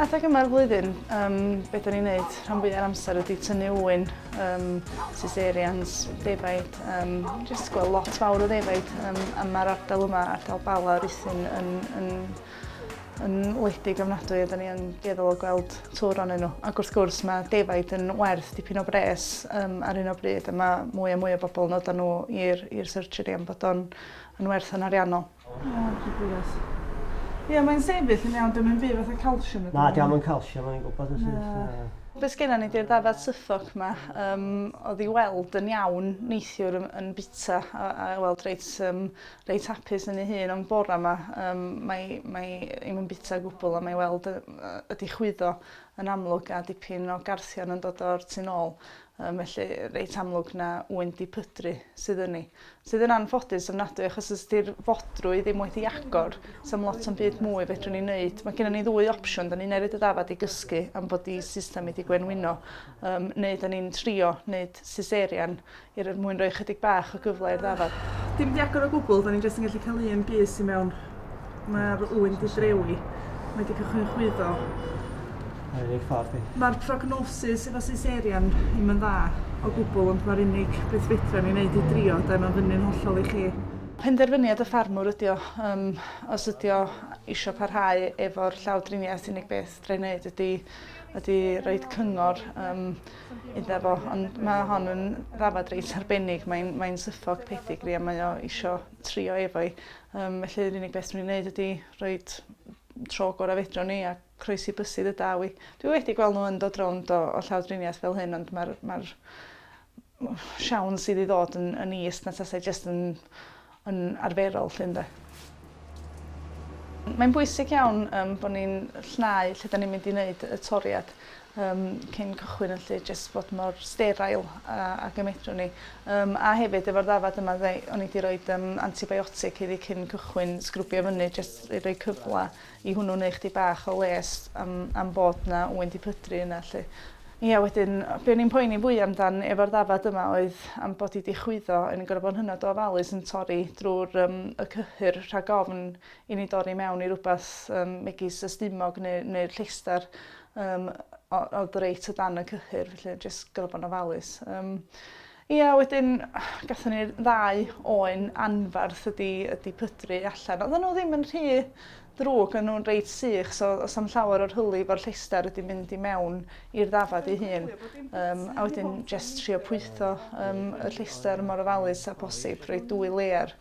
Adeg yma'r flwyddyn, beth da ni'n neud rhan fwyaf o'r amser ydy tynnu wyn, caesareans, defaid, jyst gweld lot fawr o defaid, a mae'r ardal yma, ardal Bala, Ruthin, yn wledig ofnadwy, a da ni yn dueddol o gweld tŵr onyn nhw. Ac wrth gwrs mae defaid yn werth dipyn o bres ar un o bryd, a mae mwy a mwy o bobl yn dod â nhw i'r surgery am bod o'n werth yn ariannol. Ie, mae'n sefyll yn iawn, dwi'n mynd fatha calsiwm. Na, diolch yn calsiwm, mae'n gwybod yn syth. Beth sgenna ni di'r ddafad sythog yma, oedd i weld yn iawn neithiwr yn bita a weld reit hapus yn ei hun o'n bora yma. Mae ddim yn bita gwbl a mae weld ydi chwyddo yn amlwg a dipyn o garthion yn dod o'r tu nôl. Felly reit amlwg na wyn di pydru sydd yn ni. Sydd yn anffodus ofnadwy achos os ydy'r fodrwy ddim wedi agor, sam lot o'n byd mwy fedrwn ni wneud. Mae gennym ni ddwy opsiwn, da ni'n neud y ddafad i gysgu am bod i system wedi gwenwyno, neu da ni'n trio wneud caesarean er mwyn rhoi chydig bach o gyfle i'r ddafad. Dim di agor o gwbl, da ni'n jyst yn gallu cael un bus i mewn. Mae'r wyn di drewi, mae di cychwyn chwyddo. Mae'r prognosis efo caesarean ddim yn dda o gwbl, ond mae'r unig beth fedra ni wneud i drio, da mae'n fyny'n hollol i chi. Penderfyniad y ffarmwr ydi o, os ydi o isio parhau efo'r llawdriniaeth, unig beth dra'i wneud ydi rhoi cyngor iddo fo, ond mae hon yn ddafad reit arbennig, mae'n syffog pedigri a mae o isio trio efo'i. Felly yr unig beth dwi'n wneud ydi rhoi tro gorau fedro ni a croesi bysydd y dawi. Dwi wedi gweld nhw yn dod rownd o llawdriniaeth fel hyn, ond mae'r siawn sydd i ddod yn is na tasau jyst yn arferol llynde. Mae'n bwysig iawn bod ni'n llnau lle da ni'n mynd i wneud y toriad cyn cychwyn yn lle jyst bod mor sterail ag y medrwn ni. A hefyd efo'r ddafad yma, o'n i wedi rhoi antibiotic iddi cyn cychwyn sgrwbio fyny, jyst i roi cyfle i hwnnw neu chdi bach o les am bod na wyn di pydru yna. Ie, wedyn, be o'n i'n poeni fwy amdan efo'r ddafad yma oedd am bod i di chwyddo, yn gorfod bod hynod o ofalus yn torri drwy'r y cyhyr rhag ofn i ni dorri mewn i rhywbeth megis y stumog neu'r llestar oedd reit o dan y cyhyr, felly jyst gorfod bod yn ofalus. Ie, wedyn, gathon ni'r ddau oen anfarth ydi pydru allan. Oedden nhw ddim yn rhy drwg, yn nhw'n reit sych, so os am llawer o'r hylif o'r llestar ydi mynd i mewn i'r ddafad ei hun. A wedyn jyst trio pwytho y llestar mor ofalus a posib, rhoi 2 lear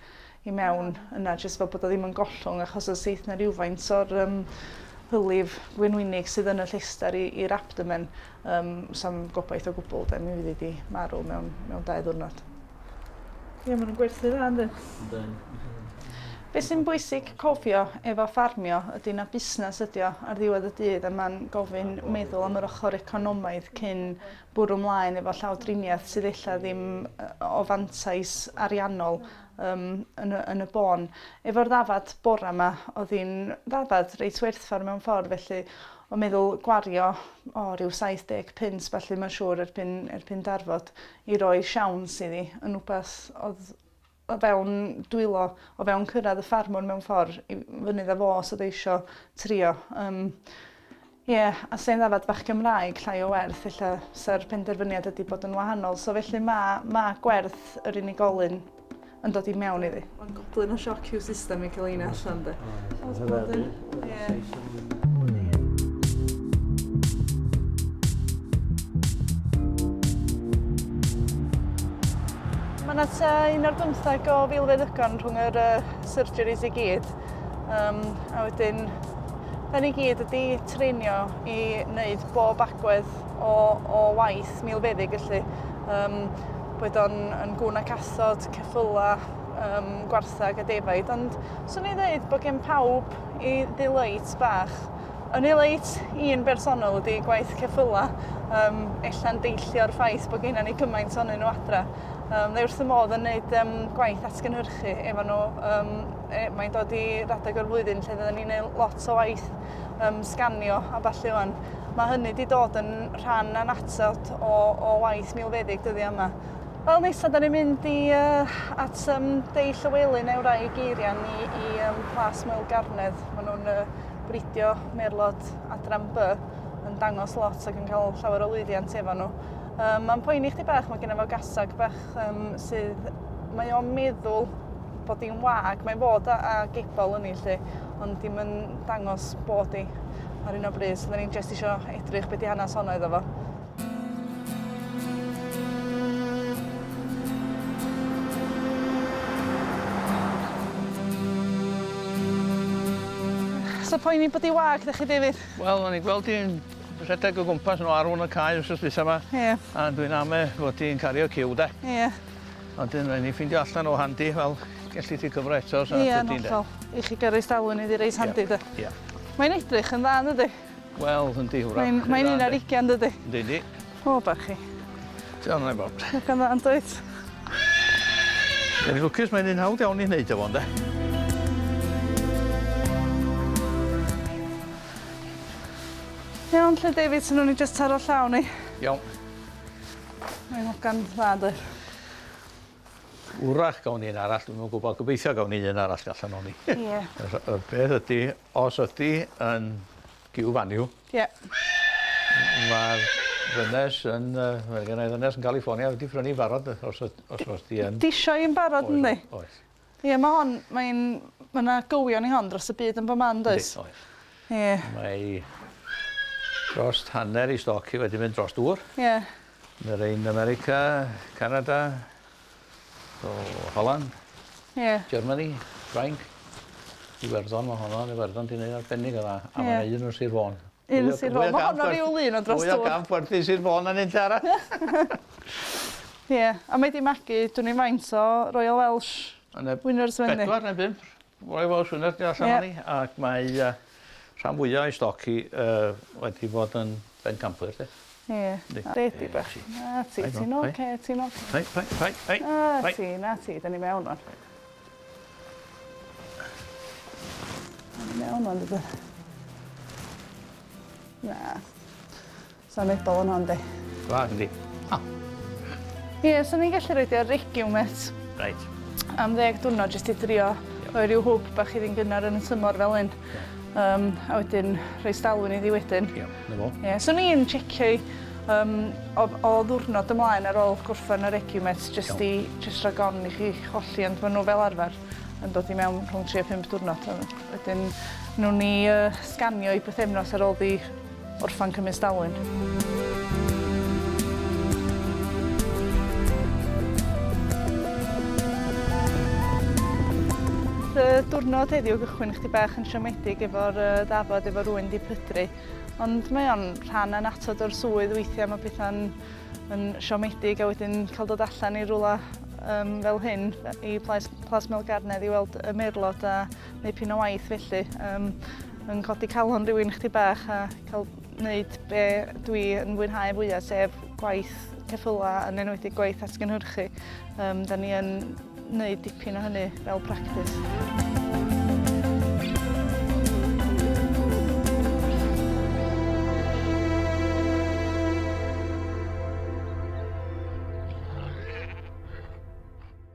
i mewn yna, jyst fel bod o ddim yn gollwng achos o syth na rhywfaint o'r hylif gwenwynig sydd yn y llestar i'r abdomen. Sam gobaith o gwbl, mi fydd wedi marw mewn 2 ddiwrnod. Ie, maen nhw'n gwerthu dda, yndyn? Be sy'n bwysig cofio efo ffarmio ydy na busnes ydy o ar ddiwedd y dydd a mae'n gofyn meddwl am yr ochr economaidd cyn bwrw mlaen efo llawdriniaeth sydd ella ddim o fantais ariannol yn y bon. Efo'r ddafad bora yma, oedd hi'n ddafad reit werthfawr mewn ffordd, felly o meddwl gwario ryw 70 punt, felly mae'n siŵr erbyn darfod i roi siawns iddi yn rhywbeth oedd o fewn dwylo, o fewn cyrraedd y ffarmwr mewn ffordd i fynydd â fo os oedd eisiau trio. Ie, a sy'n ddafad bach Gymraeg llai o werth, ella sa'r penderfyniad ydy bod yn wahanol, so felly mae gwerth yr unigolyn yn dod i mewn iddi. Mae'n goblin o sioc i'w system i cael un allan, de. Mae yna tua 15 o filfeddygon rhwng yr surgeries i gyd. A wedyn, da ni gyd ydi treinio i wneud bob agwedd o waith milfeddyg, felly. Boed o'n gwn a cathod, ceffyla, gwarthag a defaid. Ond swn i'n dweud bod gen pawb i ddileit bach. Yn eileit un bersonol ydi gwaith ceffyla, ella'n deillio'r ffaith bod gennym ni cymaint ohonyn nhw adra. Neu wrth y modd yn gwneud gwaith atgynhyrchu efo nhw. Mae'n dod i radag o'r flwyddyn lle fydden ni'n gwneud lot o waith sganio a ballu wan. Mae hynny wedi dod yn rhan anatod o waith milfeddyg dyddiau yma. Wel, nesa, da ni'n mynd at Dei Llywelyn neu rai geirian i Plas Moel Garnedd. Maen nhw'n bridio merlod adran B yn dangos lot ac yn cael llawer o lwyddiant efo nhw. Mae'n poeni chdi bach, mae gen efo gasag bach sydd... Mae o'n meddwl bod hi'n wag, mae'n bod a gebol yn ei lle, ond dim yn dangos bod hi ar un o bryd. So, da ni'n just isio edrych beth i hanes honno iddo fo. So poeni bod hi wag, da chi, David? Wel, o'n i gweld hi'n rhedeg o gwmpas nhw arwn y cae wrth ysbys yma. Ie. A dwi'n ame fod hi'n cario ciw, de. Ie. Ond dyn ni'n ffeindio allan o handi, fel gellu ti cyfro eto. Ie, nothol. I chi gyrru stalwn iddi reis handi, de. Ie. Mae'n edrych yn dda, ynddi? Wel, yndi hwrach. Mae'n un ar 20, ynddi? Yndi. O, bach chi. Diolch yn ei bod. Ac yn dda, yndwyt? Dwi'n lwcus mae'n un hawdd iawn i wneud efo, de. Iawn, lle David, sy'n nhw'n i just taro llaw ni. Iawn. Mae'n hogan dda, dy. Wrach gawn ni un arall, dwi'n gwybod, gobeithio gawn ni un arall allan o'n ni. Ie. Y peth ydy, os ydy yn giw faniw, mae'r ddynes yn, mae gen i ddynes yn California wedi prynu barod os ydy yn... Disio i'n barod, ynddi? Oes. Ie, mae hon, mae yna gywion i hon dros y byd yn bo man, does? Oes. Ie. Mae dros hanner i stoc i wedi mynd dros dŵr. Ie. Mae'r ein America, Canada, o Holland, Germany, Ffrainc, Iwerddon, mae honno, Iwerddon ti'n neud arbennig o dda, a mae'n un o'r Sir Fôn. Un o'r Sir Fôn, mae honno ryw lun o dros dŵr. Mwy o gamp werthu Sir Fôn yn un arall. Ie, a mae di magu, dwi'n ei faint o Royal Welsh Winners fyny. 4 neu 5 Royal Welsh Winners di allan o'n ni, ac mae rhan fwyaf i stoc i wedi bod yn ben campwyr, de. Ie, redi bach. Na ti, ti'n oce, ti'n oce. Na ti, da ni mewn o'n. Da ni mewn o'n, dydw. Na. Sa'n edol yn hon, di. Gwa, yndi. Ie, so ni'n gallu roed i'r regiwm et. Reit. Am 10 diwrnod jyst i drio rhoi rhyw hwb bach i ddyn gynnar yn y tymor fel un. A wedyn rhoi stalwyn iddi wedyn. Ie, na fo. Ie, so ni'n checio o ddwrnod ymlaen ar ôl gwrffan yr regiwmet jyst rhag on i chi cholli, ond maen nhw fel arfer yn dod i mewn rhwng 3 a 5 diwrnod. Wedyn nhw'n ni sganio i bythefnos ar ôl di orffan cymryd stalwyn. Y diwrnod heddiw gychwyn chdi bach yn siomedig efo'r dafod efo rhywun di pydru. Ond mae o'n rhan anatod o'r swydd weithiau, mae pethau'n siomedig a wedyn cael dod allan i rwla fel hyn i Plasmel Garnedd i weld y merlod a neu pyn o waith felly. Yn codi calon rhywun chdi bach a cael wneud be dwi yn mwynhau fwyaf, sef gwaith ceffyla yn enwedig gwaith atgynhyrchu. Da ni yn wneud dipyn o hynny fel practis.